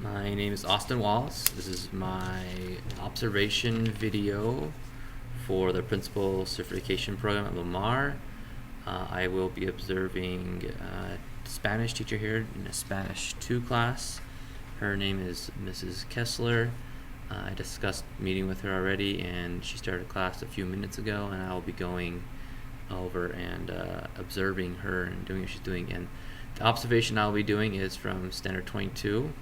My name is Austin Wallace. This is my observation video for the Principal Certification Program at Lamar. I will be observing a Spanish teacher here in a Spanish 2 class. Her name is Mrs. Kessler. I discussed meeting with her already, and she started class a few minutes ago, and I will be going over and observing her and doing what she's doing. And the observation I'll be doing is from Standard 22.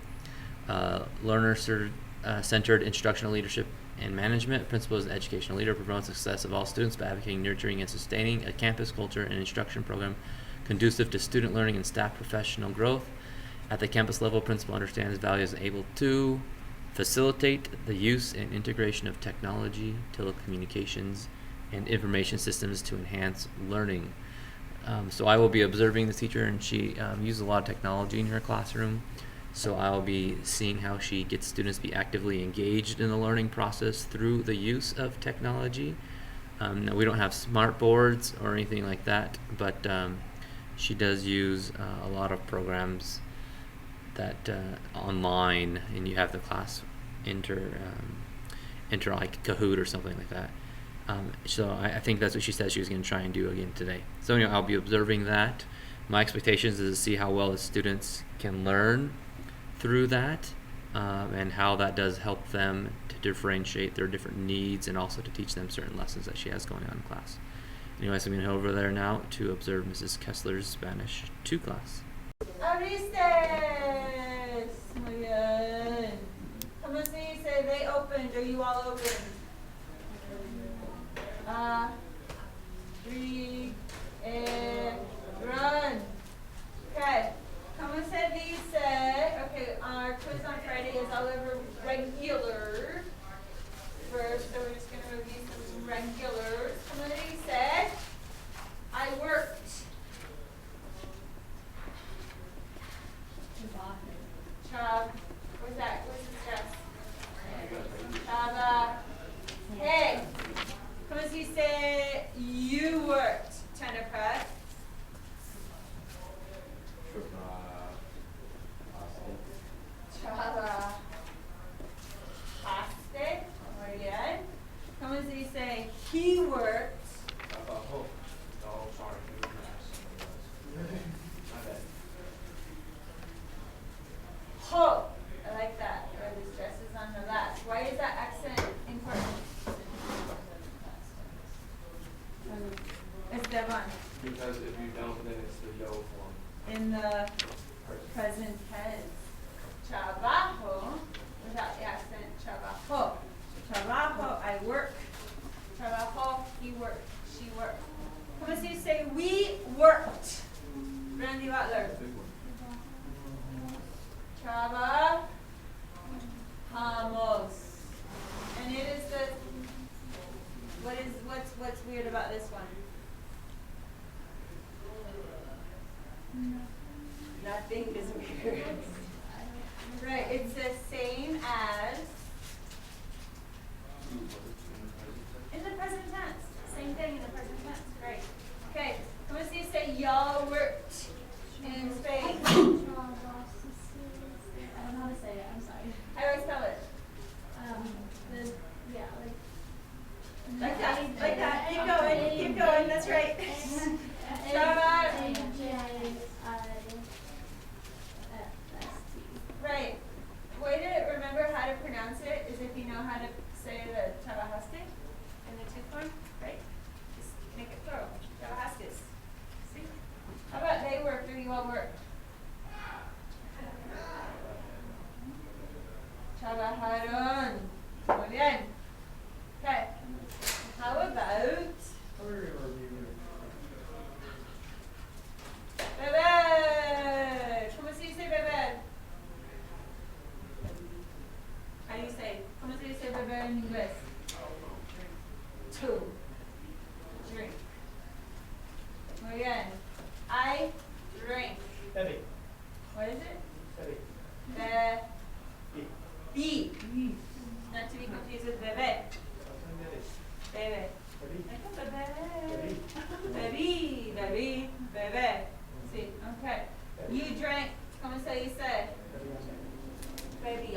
Learner-centered instructional leadership and management. Principal is an educational leader, promotes the success of all students by advocating, nurturing, and sustaining a campus culture and instruction program conducive to student learning and staff professional growth. At the campus level, principal understands, values, and able to facilitate the use and integration of technology, telecommunications, and information systems to enhance learning. So I will be observing the teacher, and she uses a lot of technology in her classroom. So I'll be seeing how she gets students to be actively engaged in the learning process through the use of technology. Now we don't have smart boards or anything like that, but she does use a lot of programs that online, and you have the class enter like Kahoot or something like that. So I think that's what she said she was going to try and do again today. So anyway, I'll be observing that. My expectations is to see how well the students can learn through that, and how that does help them to differentiate their different needs, and also to teach them certain lessons that she has going on in class. Anyways, I'm going to head over there now to observe Mrs. Kessler's Spanish 2 class. Abristes. Muy bien. ¿Cómo se dice they opened or you all opened? Run. Okay. ¿Cómo se dice? Okay, our quiz on Friday is all over regular. First, so we're just going to review some regulars. ¿Cómo se dice? I worked. What's that? What's the stress? Chava. Hey. ¿Cómo se dice you worked? Teneprat. Chava. Paste. Muy bien. ¿Cómo se dice he worked? Ho. I like that. Or the stress is on the last. Why is that accent important? Esteban. Because if you don't, then it's the yo form. In the present tense. Trabajo. Without the accent. Trabajo. Trabajo. I work. Trabajo. He worked. She worked. Como se dice we worked? Randy Butler. Trabajamos. And it is the what's weird about this one? Nothing is weird. Right, it's the same as in the present tense. Same thing in the present tense. Right. Okay. Como se dice y'all worked in Spain? I don't know how to say it, I'm sorry. How do I spell it? Like that. Keep going, that's right. Right. Way to remember how to pronounce it is if you know how to say the trabajaste in the 2 form, right? Just make it plural. Trabajastes. See? How about they worked or you all worked? Trabajaron. Muy bien. Okay. How about beber? ¿Cómo se dice beber? How do you say? ¿Cómo se dice beber en inglés? To drink. Muy bien. I drink. Heavy. What is it? Heavy. Be.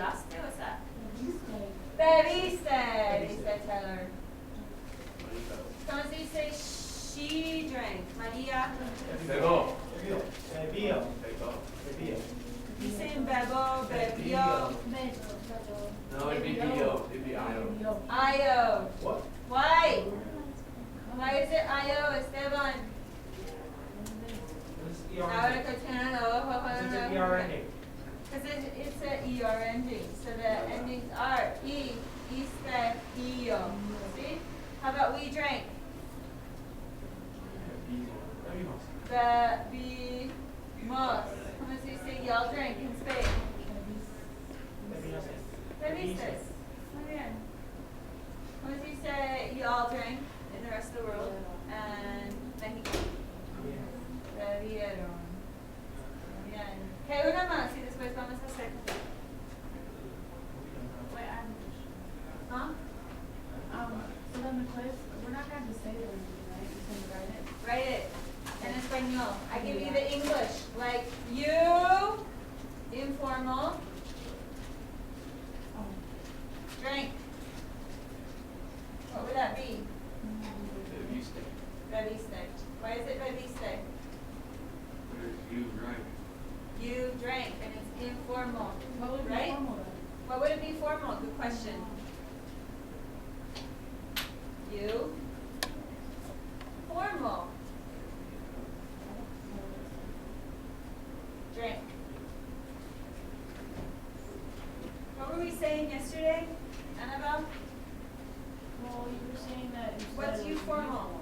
Estudiaste, what's that? Bebiste, dice Taylor. ¿Cómo se dice she drank? María. Bebo. Bebió. Dicen bebo, bebió. No, it'd be B.O. It'd be I.O. Io. What? Why? Why is it Io, Esteban? Ahora que tienen los ojos. It's an ER ending. Because it's a ER ending. So the endings are E, iste, io. See? How about we drank? Bebimos. ¿Cómo se dice y'all drank in Spain? Bebiste. Muy bien. ¿Cómo se dice y'all drank in the rest of the world? And Mexico. Bebieron. Muy bien. Okay, una más y después vamos a hacer. Huh? So then the quiz, we're not going to say it, right? You can write it. Write it in español. I give you the English. Like you, informal, drink. What would that be? Bebiste. Why is it bebiste? You drank. You drank, and it's informal. What would be Right? formal then? What would it be formal? Good question. You. Formal. Drink. What were we saying yesterday, Annabelle? Well, you were saying that instead What's of you formal?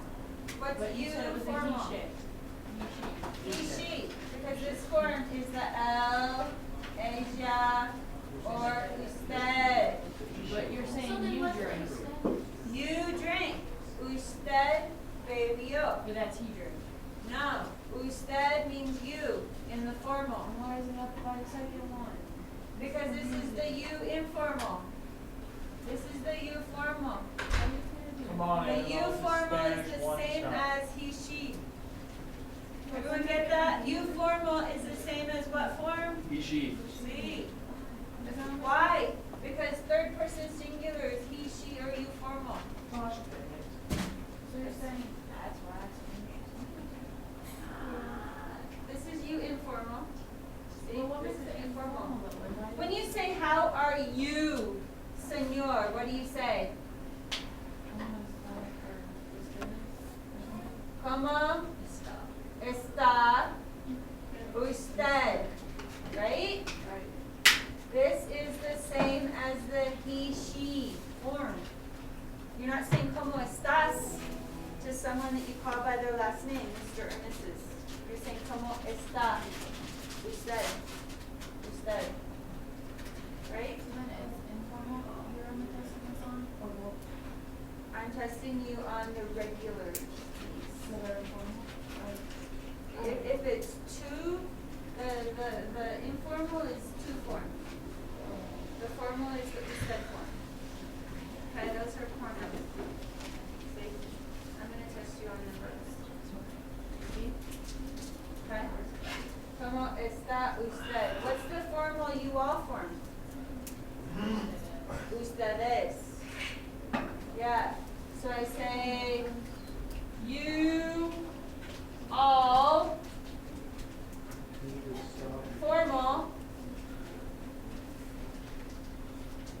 What's But you you said it was a formal? he shape. He, she. Because this form is the él, ella, or usted. But you're saying you drink. You drink. Usted bebió. But that's he drink. No. Usted means you in the formal. And why is it not by the second one? Because this is the you informal. This is the you formal. Come on, The Annabelle, you this is formal is Spanish the one same stop. as he, she. Everyone get that? You formal is the same as what form? He, she. See? Why? Because third person singular is he, she, or you formal. So you're saying that's why This is you informal. See? Well, what This makes is it informal. informal though? Why When you say, how are you, senor, what do you say? ¿Cómo está usted? Right? This is the same as the he, she form. You're not saying como estás to someone that you call by their last name, Mr. or Mrs. You're saying como está usted. Usted. Right? So then it's informal, you're on the testing this on? Or what? I'm testing you on the regular piece. So they're informal? If it's two, the informal is two form. The formal is the usted form. Okay, those are pronouns. See? I'm gonna test you on the verbs. See? Okay? Como está usted? What's the formal you all form? Ustedes. Yeah. So I say you all formal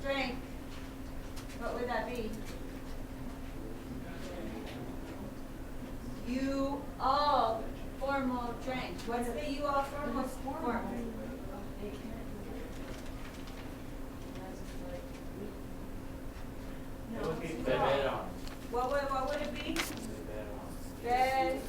drink. What would that be? You all formal drink. What's the you all formal form? It would be Beberon. What would it be? Beberon. Bed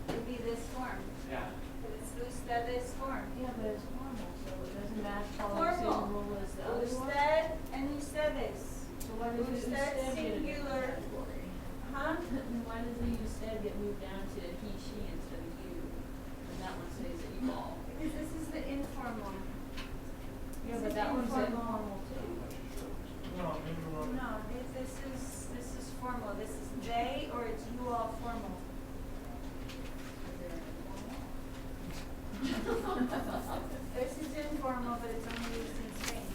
would be this form. Yeah. It's ustedes form. Yeah, but it's formal, so it doesn't match all the same Formal. rule as the other one. Usted and ustedes. So why does the Usted usted get a singular. category? Huh? Then why does the usted get moved down to he, she instead of you? And that one says that you all. Because this is the informal. Yeah, This but is that one's informal. informal too. No, this is formal. This is they or it's you all formal. This is informal, but it's only used in Spain.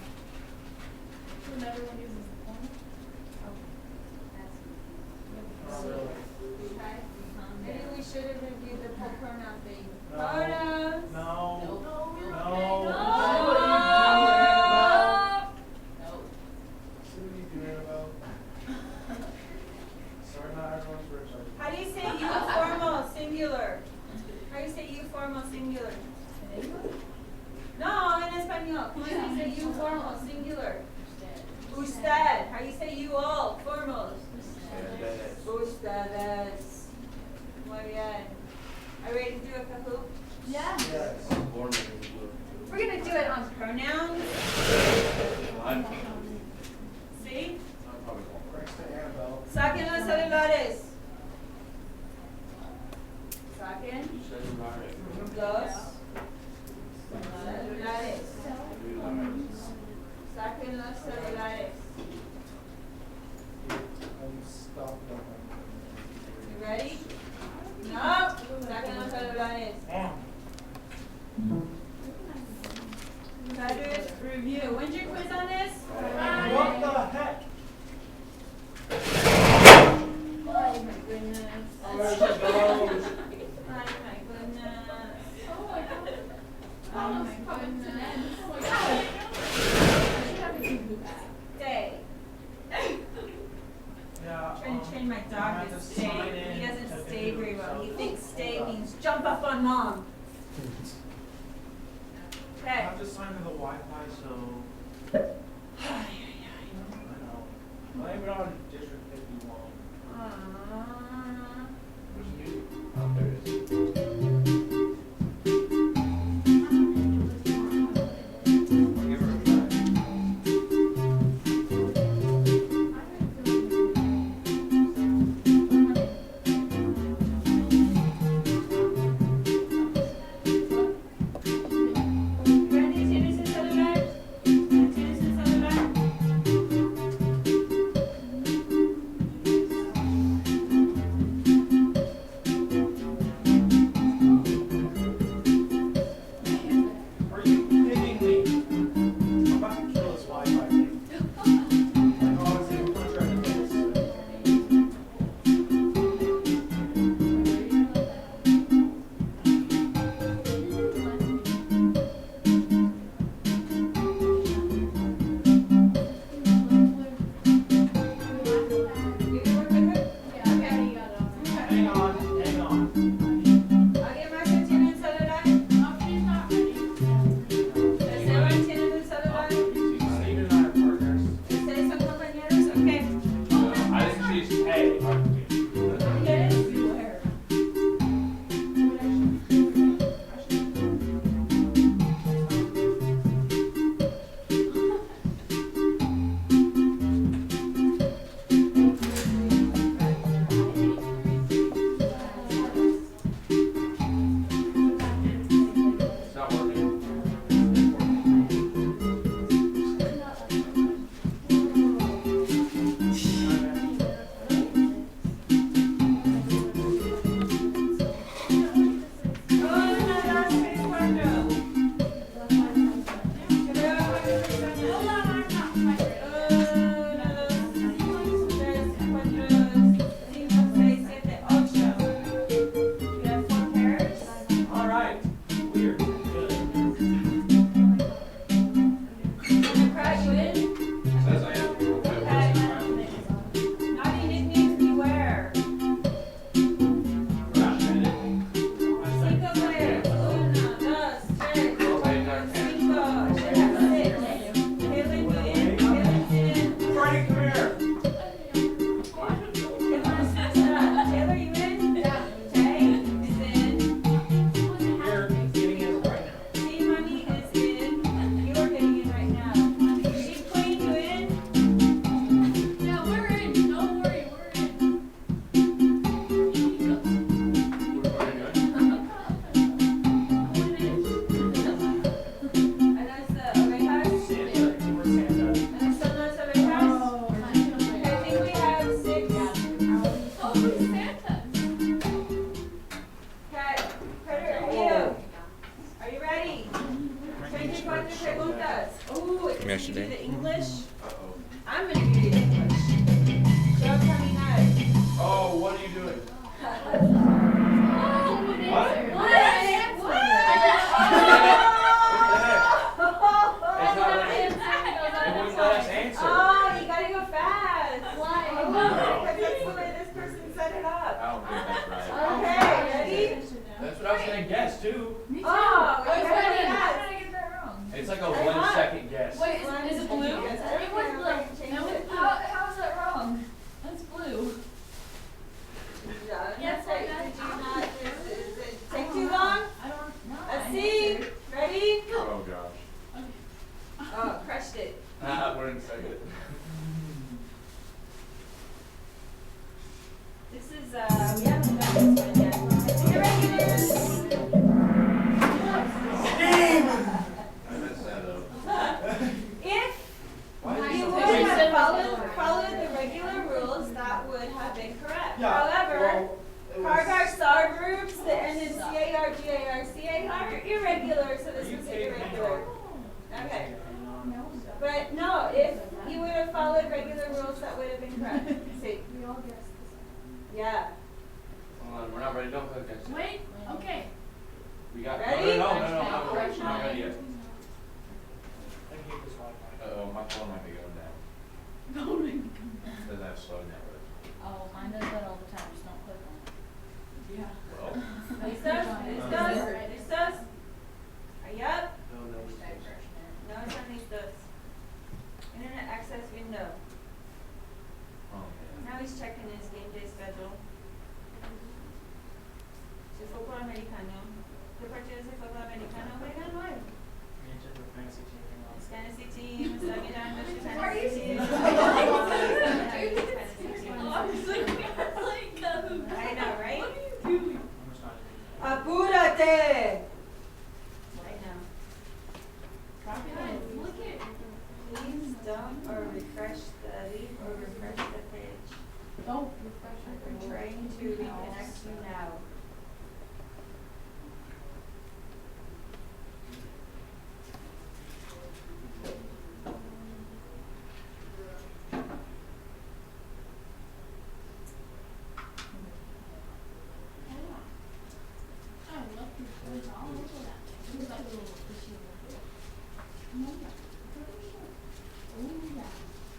no. Come on, how you say you formal, singular. Usted. How you say you all, formal. Ustedes. Muy bien. Are you ready to do a Kahoot? Yeah. Yes. We're gonna do it on pronouns. See? Thanks to Annabelle. Saquen los celulares. Saquen los celulares. Saquen los celulares. Stop You ready? No. Saquen los celulares. Feder's review. When's your quiz on this? What the heck? Oh my goodness. Oh, there's a ghost. Oh my goodness. Oh my God. Oh my goodness. Oh my God. I should have a Google that. Stay. Yeah. Trying to train my dog have to to stay. sign in He doesn't to stay do very well. He so. thinks stay means jump up on mom. I Okay. have to sign to the Wi-Fi, so I know. Blame it on District 51. Oh, there it is. I'll give her a try. Randy, ¿tienes el celular? ¿Tienes el celular? Are you kidding me? I'm about to kill this Wi-Fi thing. Like, oh, it's in contract with You can work with her? Hang on, hang on. ¿Alguien más que tiene el celular? ¿Esteban tiene el celular? Steve and I are partners. ¿Ustedes son compañeros? Ok. I think she's, hey, ¿Quieres? it's not working. Una, dos, tres, cuatro. Que veo varias personas. Una, dos, tres, cuatro, cinco, seis, siete, ocho. You have 4 pairs? All right. Weird. Good. Crash you in? Says I am. Naughty nicknames beware. Cinco players. Una, dos, tres, cuatro, cinco. I should have 6. Kaylin, you in? Kaylin's in. Freddie, come here. Taylor, you in? Yeah. Tay is in. You're getting in right now. See, Money is in. You're getting in right now. Sheep Queen, you in? Yeah, we're in. Don't worry, we're in. And that's the ovejas. Santa. We're Santa. And son las ovejas. I think we have 6. Oh, who's Santa? Okay, credit review. Are you ready? 24 preguntas. Ooh, it can give you the English. Uh-oh. I'm gonna give you the English. Yo caminar. Oh, what are you doing? It's not letting, it wouldn't let us answer. Oh, you gotta go fast. Why? Because that's the way this person set it I up. don't think that's right. Okay, ready? That's what I was gonna guess too. Oh, I you was gotta go ready. fast. How did I get that wrong? It's like a Hey, one We're in second. This is, we haven't done this one yet. Irregulars. I messed that up. If Why is it you so would basic? have followed the regular rules, that would have been correct. Yeah, However, well, it was- Kargar star groups that end in CAR, GAR, CAR are irregular, so this was irregular. Okay. But no, if you would have followed regular rules, that would have been correct. See? We all guessed this. Yeah. Hold on, we're not ready. Don't click that. Wait, okay. We got. Ready? No, we're not ready yet. I hate this Wi-Fi. Uh-oh, my phone might be going down. Doesn't have slow network. Oh, mine does that all the time, just don't click on it. Yeah. Well, This does, this does, this does. Are you up? No, no, it's No, it's on these does. Internet access window. oh man. Now he's checking his game day schedule. Se fútbol americano. ¿Qué partido es el fútbol americano? Juegan hoy. His fantasy team está mirando su fantasy team. I know, right? Apúrate! I know. Please don't or refresh the leave or refresh the page. Don't refresh I'm it. trying to reconnect you now.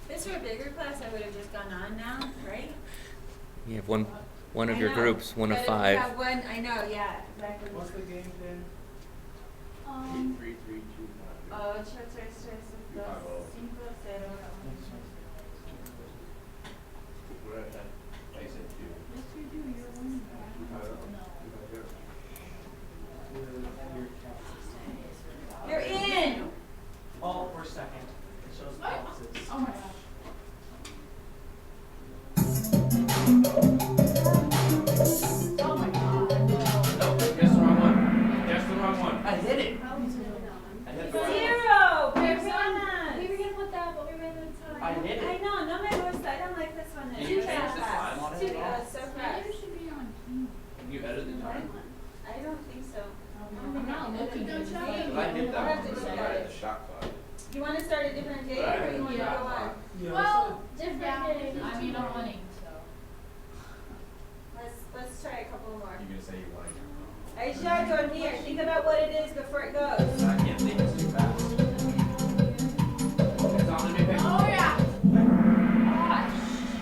This were a bigger class, I would have just gone on now, right? You have one of I your know, groups, one of but if five. we have one, I know, yeah, exactly. What's the game then? 3, 3, 2, 5. 8, 3, 3, 2, 5, 0. We're at that. I said 2. Yes, we do, you're one. No. You're in! Oh, we're second. It shows boxes. Oh my gosh. Oh my god, No, guess the wrong one. Guess the wrong one. I hit it. no. I hit the wrong one. 0! We were Personas! gonna put that, but we ran out of time. I hit I it. know, no me gusta, I don't like this one. Did you It's too change the fast. time on it Too at all? fast, so fast. Maybe it should be on camera. Can you edit the time? I don't think so. I'm not looking. Don't check it. Because I hit I'll that have one. to But look I at hit it. the shot clock. You want to start a different date But I or hit you the want to shot go on? clock. Well, different days. I mean, I'm winning, so. Let's try a couple more. You're gonna say you want it. Aisha, go near. Think about what it is before it goes. I can't think it's too fast. It's on the new picture. Oh, yeah. Gosh.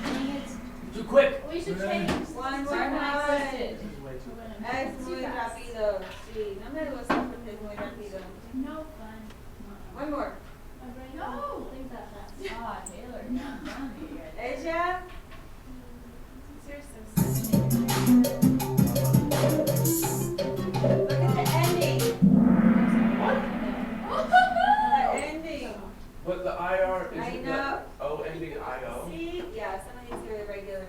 Dang it. Too quick. We should change. One more Certain time. accepted. This is way too Es muy rápido. Sí, no me gusta porque es muy rápido. No fun. One more. No. I think that that's God, Taylor. Not done yet. Aisha. Seriously. Look at the ending. The ending. But the IR I isn't know. the O ending IO? See? Yeah, some of these are irregular.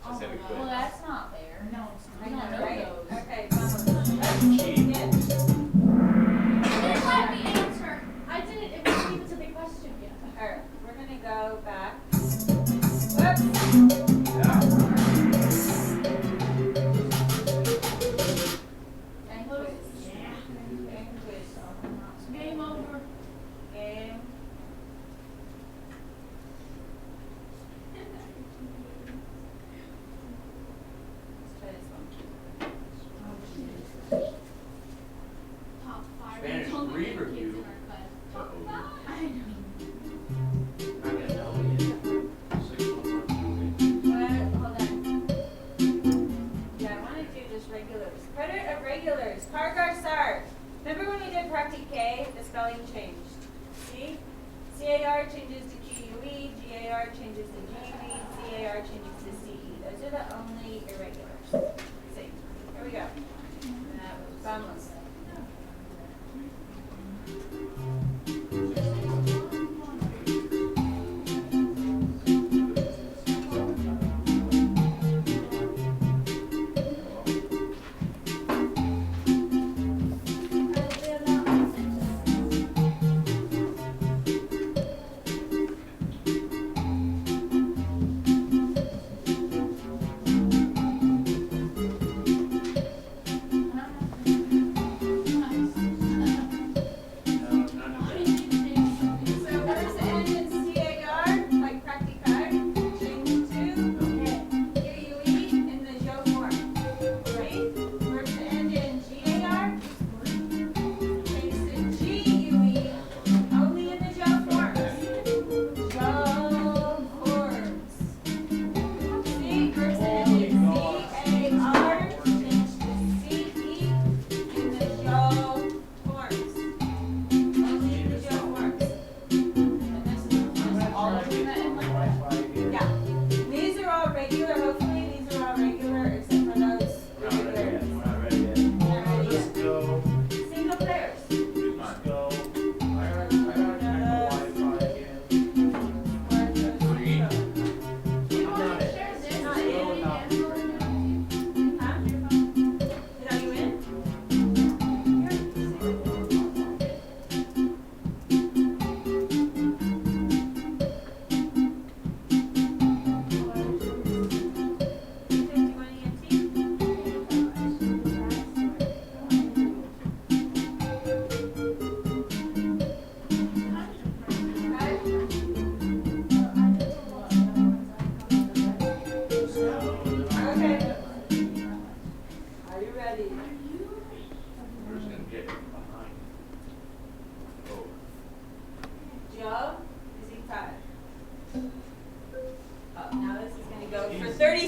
I said we could. Well, that's not fair. No, it's not. I We know, don't know right? those. Okay, vamos. Cheat. Yeah. Didn't let me answer. I didn't. It wasn't even to the question yet. Alright, we're gonna go back. CAR changes to QUE, GAR changes to GUE, CAR changes to CE. Those are the only irregulars. See, here we go. Vamos.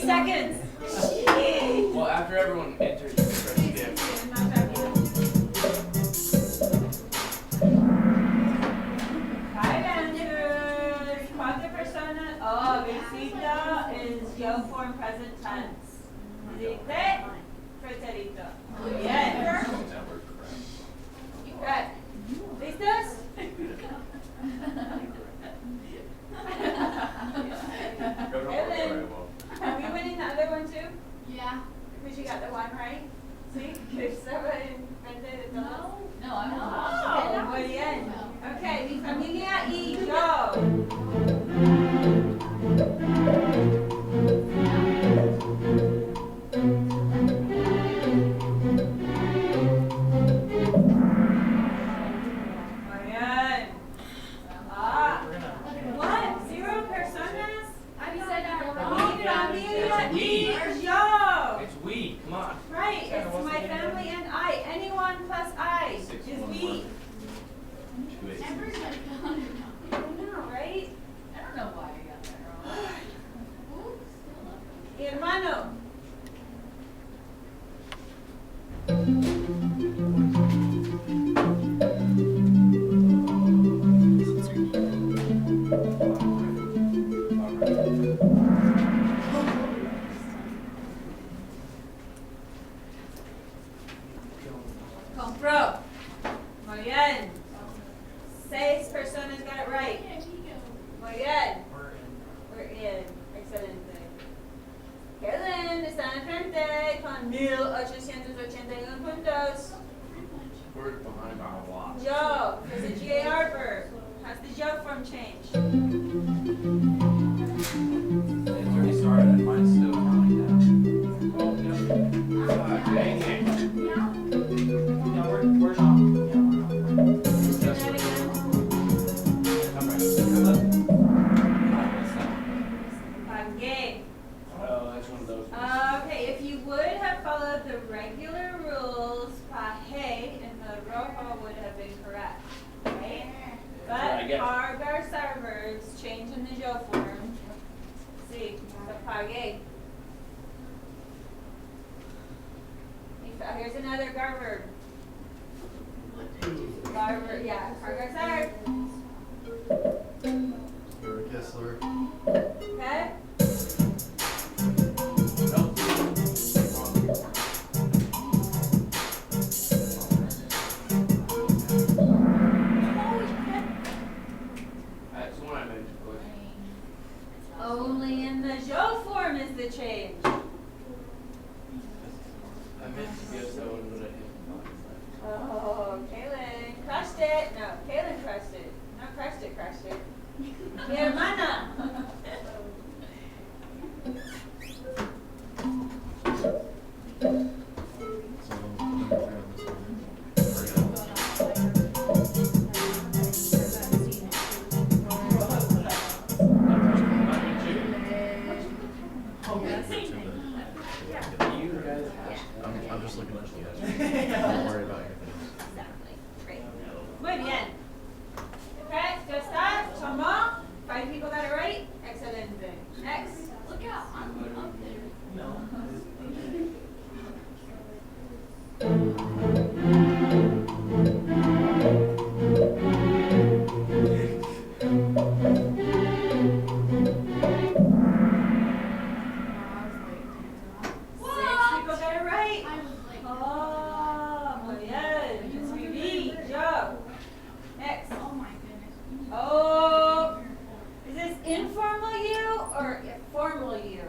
seconds. Jeez. Well, after everyone enters, you can press skip. Five answers. ¿Cuántas personas? Oh, visita is yo form present tense. Visité, pretérito. Muy bien. Good. ¿Listos? Evan, are we winning the other one too? Yeah. Because you got the one right? See? Que estaba enfrente de todos. No, I'm Oh, not. muy bien. Okay, mi familia y yo. Muy bien. Ah, what? 0 personas? I said that Mi wrong. familia We. y yo. It's we. Come on. Right, it's my family and I. Anyone plus I is we. Everybody got it wrong. I know, right? I don't know why I got that wrong. Oops, still up. Hermano. Compró. Muy bien. 6 personas got it right. Muy bien. We're in. Excelente. Helen está enfrente con 1881 puntos. We're behind by a lot. Joe, there's a GAR verb. How's the Joe form change? It's already started. Mine's still counting down. Oh, yeah. God dang it. Yeah, we're not. Yeah, we're not. Say that again. Pagué. Oh, that's one of those. Okay, if you would have followed the regular rules, paje in the rojo would have been correct, right? That's what I But get. cargar verbs change in the Joe form. See, the pagué. Here's another gar verb. Gar verb, yeah, cargar Kessler. okay? Nope. That's the one I meant to put. Only in the Joe form is the change. I meant to guess that one, but I didn't. Oh, Kaylin crushed it. No, Kaylin crushed it. No, crushed it. Mi hermana. So, number 3 on this one. I'm just looking at you guys. Don't worry about anything else. Exactly. Great. Muy bien. Okay, ya está. Tomó. 5 people got it right. Excelente. Next. Look out, I'm up there. No. Six people got it right. I was like, Oh, muy bien. It's Vivi. Joe. Next. oh my goodness. Oh. Is this informal you or formal you?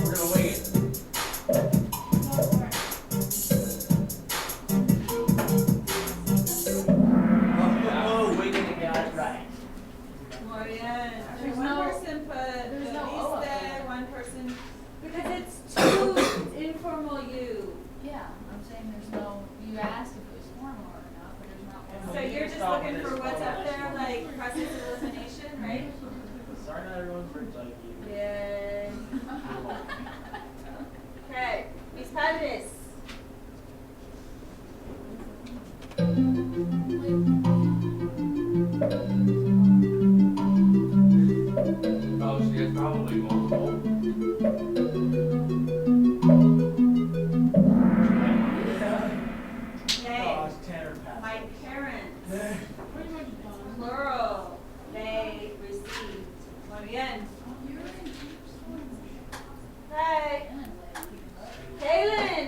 We're gonna wait. Oh, we didn't got it right. Muy bien. There's One no- person put there's no O up Viste, there. one person, because it's two, it's informal you. Yeah, I'm saying there's no, you asked if it was formal or not, but there's not one. So you're just looking for what's up there, like process elimination, right? Sorry, not everyone's words like you. Yeah. Okay, mis padres.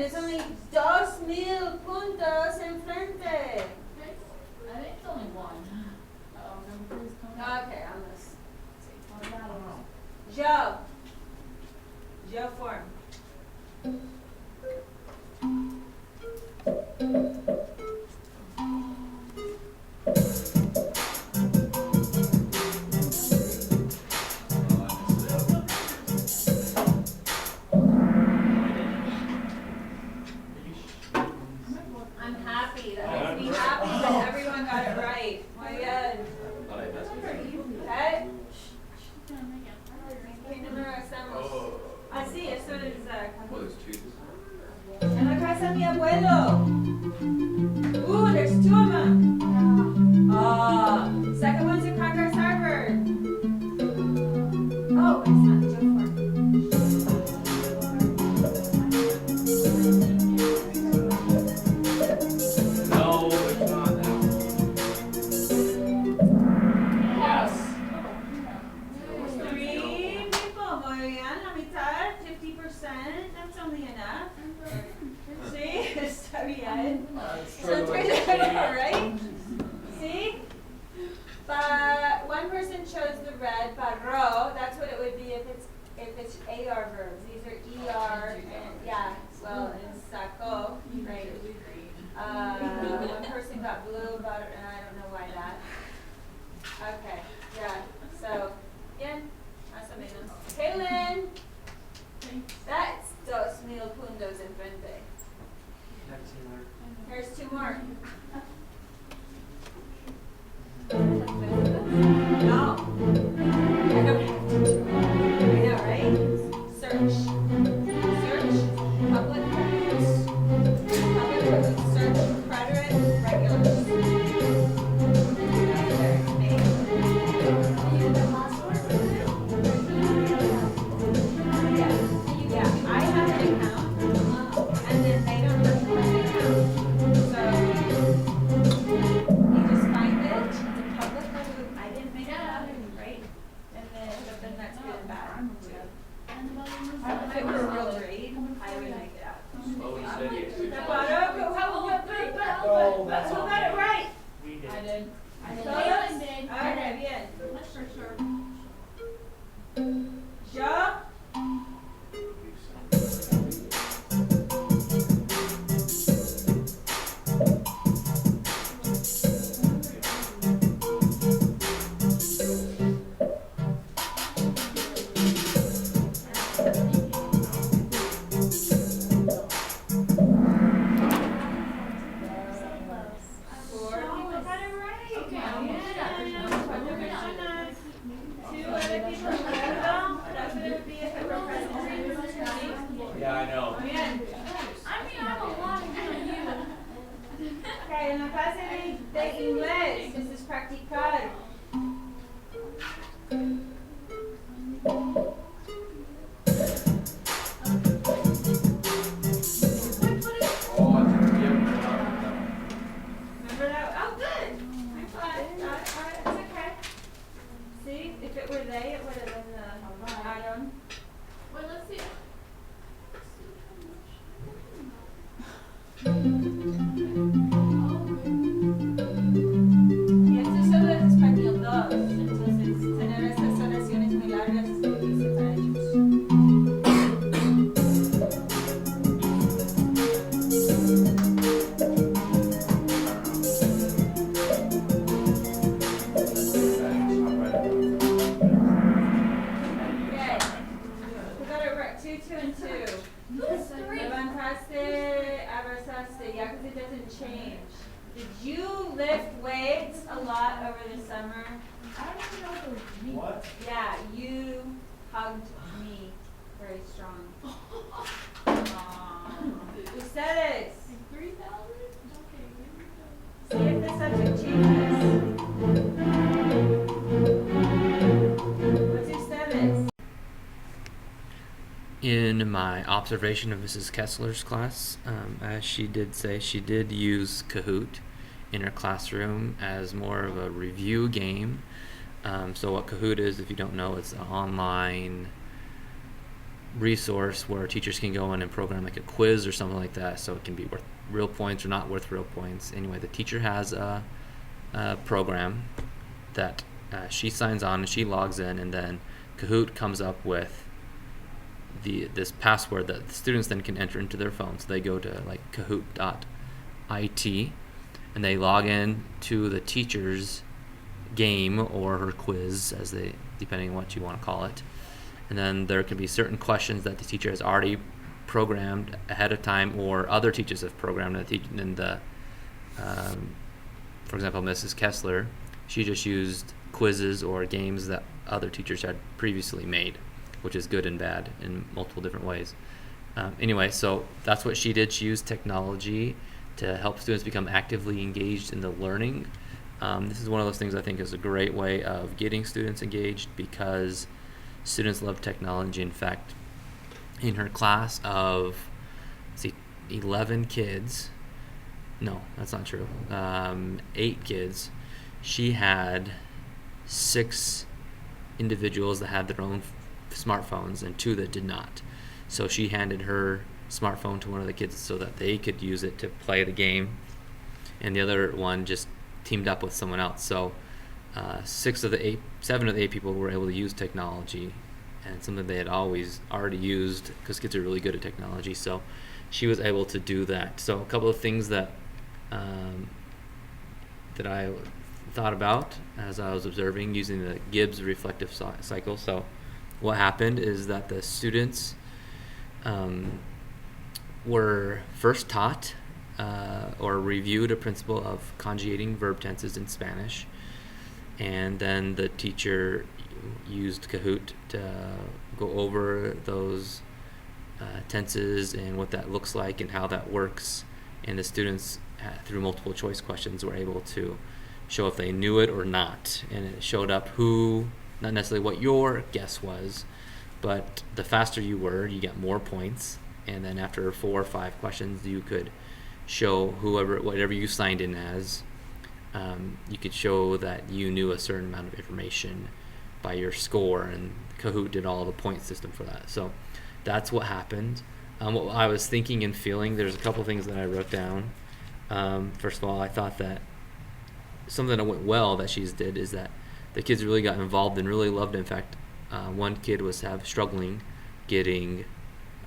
tienes only 2,000 puntos enfrente. I think it's only one. Oh, number 3 is coming up. Okay, almost. What about it? Joe. Joe form. I'm happy. That makes me happy that everyone got it right. Muy bien. Okay? ¿Qué número estamos? Ah, sí, eso es en la casa de mi abuelo. There's 2 of them. Second one's in Congress Harbor. Oh, it's not Joe Ford. No, it's not now. Yes. 3 people, muy bien, la mitad, 50%, that's only enough. Sí, está bien. So 3 people, right? See? But 1 person chose the red, paró, that's what it would be if it's AR verbs. These are ER and yeah, well, and sacó, right? 1 person got blue, but I don't know why that. Okay, yeah, so, bien, más o menos. Kaylin, that's 2,000 puntos enfrente. Here's 2 more. No. I don't have to. I know, right? Search. Search. Public records. Public records. Search. Preterite. Regulars. Yeah, I have an account, and then they don't have an account. So you just find it. It's a public record. I didn't make it up, right? And then that's good and bad too. If it were a real grade, I would make it up. Oh, we said yes. Who got it right? We did. I did. Todos? did. Okay, bien. That's for sure. Joe? Four people got it right. Okay. Yeah. 2 other people well, that's what it would be if it were presentation. Yeah, I know. Bien. I mean, I'm a lot more than you. Okay, en la clase de inglés, this is practicar. Oh, I think we have. Remember that? Oh, good. I'm glad. It's okay. See, if it were they, it would have been the Adam. Wait, let's see. Y esto es solo en español 2. Entonces, tener esas oraciones muy largas es difícil para ellos. Okay. Who got it right? 2, 2, and 2. Levantaste, abrazaste. Yeah, because it doesn't change. Did you lift weights a lot over the summer? I don't even know if it was me. What? Yeah, you hugged me very strong. Ustedes, 3,000? Okay, here we go. see if the subject changes. What's ustedes? In my observation of Mrs. Kessler's class, as she did say, she did use Kahoot in her classroom as more of a review game. So what Kahoot is, if you don't know, it's an online resource where teachers can go in and program like a quiz or something like that, so it can be worth real points or not worth real points. Anyway, the teacher has a program that she signs on and she logs in, and then Kahoot comes up with this password that the students then can enter into their phone. So they go to like kahoot.it and they log in to the teacher's game or her quiz, depending on what you want to call it. And then there can be certain questions that the teacher has already programmed ahead of time, or other teachers have programmed. For example, Mrs. Kessler, she just used quizzes or games that other teachers had previously made, which is good and bad in multiple different ways. Anyway, so that's what she did. She used technology to help students become actively engaged in the learning. This is one of those things I think is a great way of getting students engaged, because students love technology. In fact, in her class of 11 kids, no, that's not true, 8 kids, she had 6 individuals that had their own smartphones and 2 that did not. So she handed her smartphone to one of the kids so that they could use it to play the game, and the other one just teamed up with someone else. So 7 of the 8 people were able to use technology, and something they had already used, because kids are really good at technology. So she was able to do that. So a couple of things that I thought about as I was observing using the Gibbs reflective cycle. So what happened is that the students were first taught or reviewed a principle of conjugating verb tenses in Spanish, and then the teacher used Kahoot to go over those tenses and what that looks like and how that works, and the students through multiple choice questions were able to show if they knew it or not, and it showed up not necessarily what your guess was, but the faster you were, you got more points, and then after 4 or 5 questions, you could show whatever you signed in as, you could show that you knew a certain amount of information by your score, and Kahoot did all the point system for that. So that's what happened. What I was thinking and feeling, there's a couple things that I wrote down. First of all, I thought that something that went well that she's did is that the kids really got involved and really loved it. In fact, one kid was struggling getting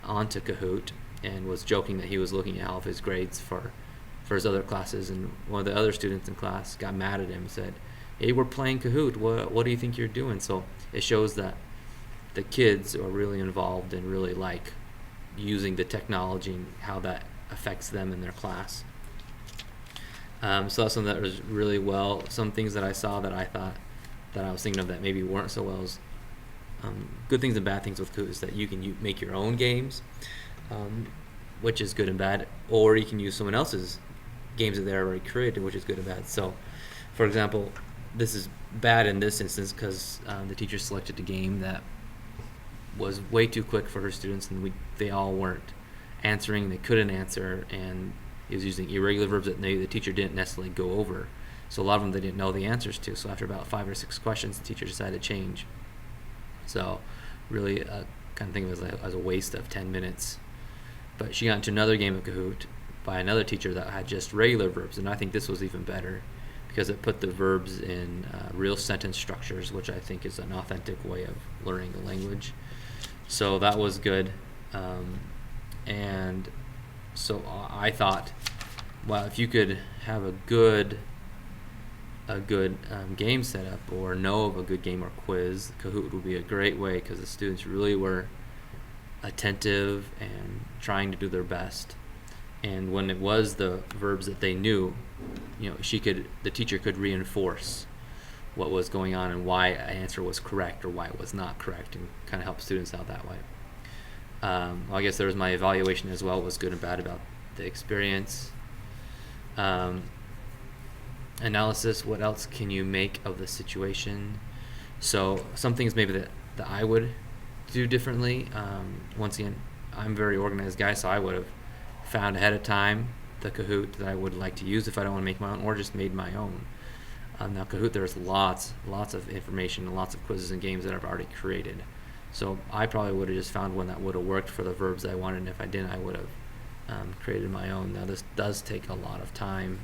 onto Kahoot and was joking that he was looking at all of his grades for his other classes, and one of the other students in class got mad at him and said, "Hey, we're playing Kahoot. What do you think you're doing?" So it shows that the kids are really involved and really like using the technology and how that affects them in their class. So that's something that was really well. Some things that I saw that I thought that I was thinking of that maybe weren't so well is good things and bad things with Kahoot is that you can make your own games, which is good and bad, or you can use someone else's games that they're already created, which is good and bad. So, for example, this is bad in this instance because the teacher selected a game that was way too quick for her students, and they all weren't answering, they couldn't answer, and it was using irregular verbs that the teacher didn't necessarily go over. So a lot of them they didn't know the answers to. So after about 5 or 6 questions, the teacher decided to change. So really kind of think of it as a waste of 10 minutes. But she got into another game of Kahoot by another teacher that had just regular verbs, and I think this was even better because it put the verbs in real sentence structures, which I think is an authentic way of learning the language. So that was good. And so I thought, well, if you could have a good game set up or know of a good game or quiz, Kahoot would be a great way because the students really were attentive and trying to do their best. And when it was the verbs that they knew, the teacher could reinforce what was going on and why an answer was correct or why it was not correct, and kind of help students out that way. I guess there was my evaluation as well, was good and bad about the experience. Analysis, what else can you make of the situation? So some things maybe that I would do differently. Once again, I'm a very organized guy, so I would have found ahead of time the Kahoot that I would like to use if I don't want to make my own, or just made my own. Now Kahoot, there's lots of information and lots of quizzes and games that I've already created. So I probably would have just found one that would have worked for the verbs that I wanted, and if I didn't, I would have created my own. Now this does take a lot of time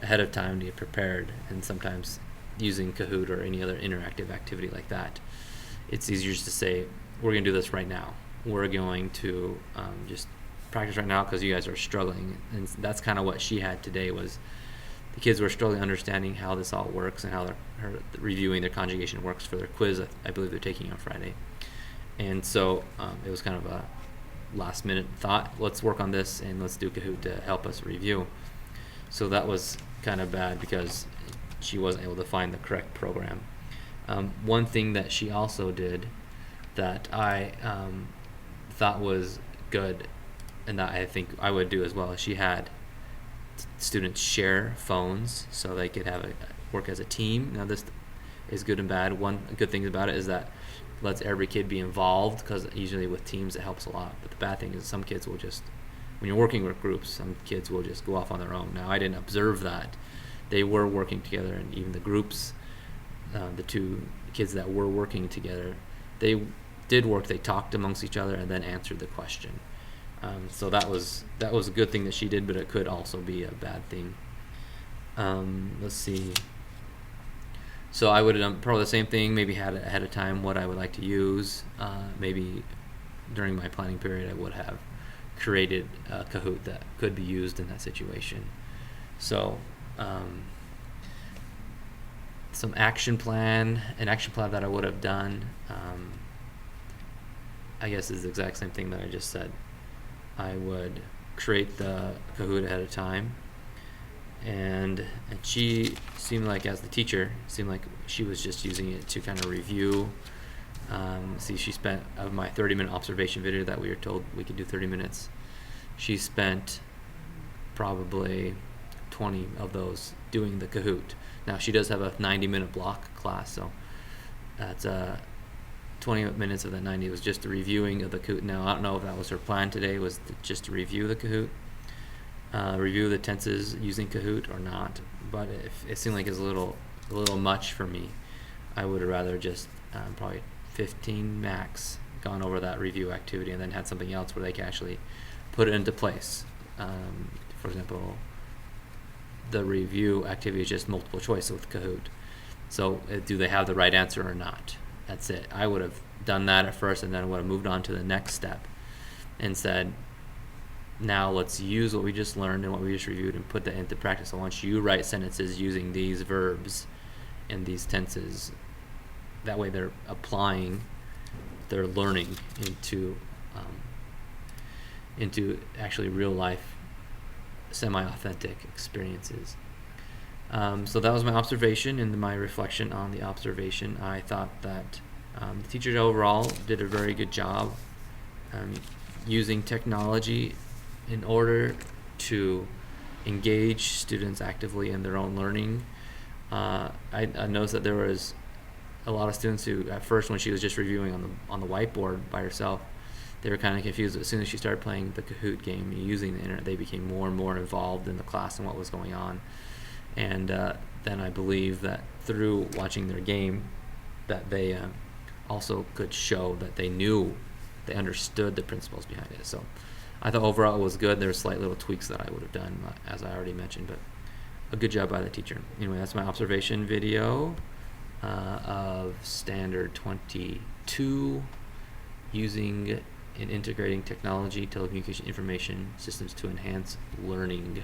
ahead of time to get prepared, and sometimes using Kahoot or any other interactive activity like that, it's easier just to say, we're going to do this right now. We're going to just practice right now because you guys are struggling. And that's kind of what she had today, was the kids were struggling understanding how this all works and how her reviewing their conjugation works for their quiz I believe they're taking on Friday. And so it was kind of a last minute thought, let's work on this and let's do Kahoot to help us review. So that was kind of bad because she wasn't able to find the correct program. One thing that she also did that I thought was good, and that I think I would do as well, is she had students share phones so they could have work as a team. Now this is good and bad. One good thing about it is that lets every kid be involved, because usually with teams it helps a lot. But the bad thing is some kids will just, when you're working with groups, some kids will just go off on their own. Now I didn't observe that. They were working together, and even the groups, the two kids that were working together, they did work. They talked amongst each other and then answered the question. So that was a good thing that she did, but it could also be a bad thing. Let's see. So I would have done probably the same thing, maybe had it ahead of time what I would like to use. Maybe during my planning period I would have created a Kahoot that could be used in that situation. So an action plan that I would have done, I guess is the exact same thing that I just said. I would create the Kahoot ahead of time, and she seemed like, as the teacher, seemed like she was just using it to kind of review. She spent, of my 30-minute observation video that we were told we could do 30 minutes, she spent probably 20 of those doing the Kahoot. Now she does have a 90-minute block class, so that's 20 minutes of the 90 was just the reviewing of the Kahoot. Now I don't know if that was her plan today, was just to review the Kahoot, review the tenses using Kahoot or not. But if it seemed like it's a little much for me, I would have rather just probably 15 max gone over that review activity and then had something else where they can actually put it into place. For example, the review activity is just multiple choice with Kahoot. So do they have the right answer or not? That's it. I would have done that at first, and then would have moved on to the next step and said, now let's use what we just learned and what we just reviewed and put that into practice. I want you to write sentences using these verbs and these tenses. That way they're applying their learning into actually real life, semi-authentic experiences. So that was my observation and my reflection on the observation. I thought that the teachers overall did a very good job using technology in order to engage students actively in their own learning. I noticed that there was a lot of students who, at first, when she was just reviewing on the whiteboard by herself, they were kind of confused. As soon as she started playing the Kahoot game and using the internet, they became more and more involved in the class and what was going on. And then I believe that through watching their game, that they also could show that they understood the principles behind it. So I thought overall it was good. There were slight little tweaks that I would have done, as I already mentioned, but a good job by the teacher. Anyway, that's my observation video of Standard 22, using and integrating technology, telecommunication information systems to enhance learning.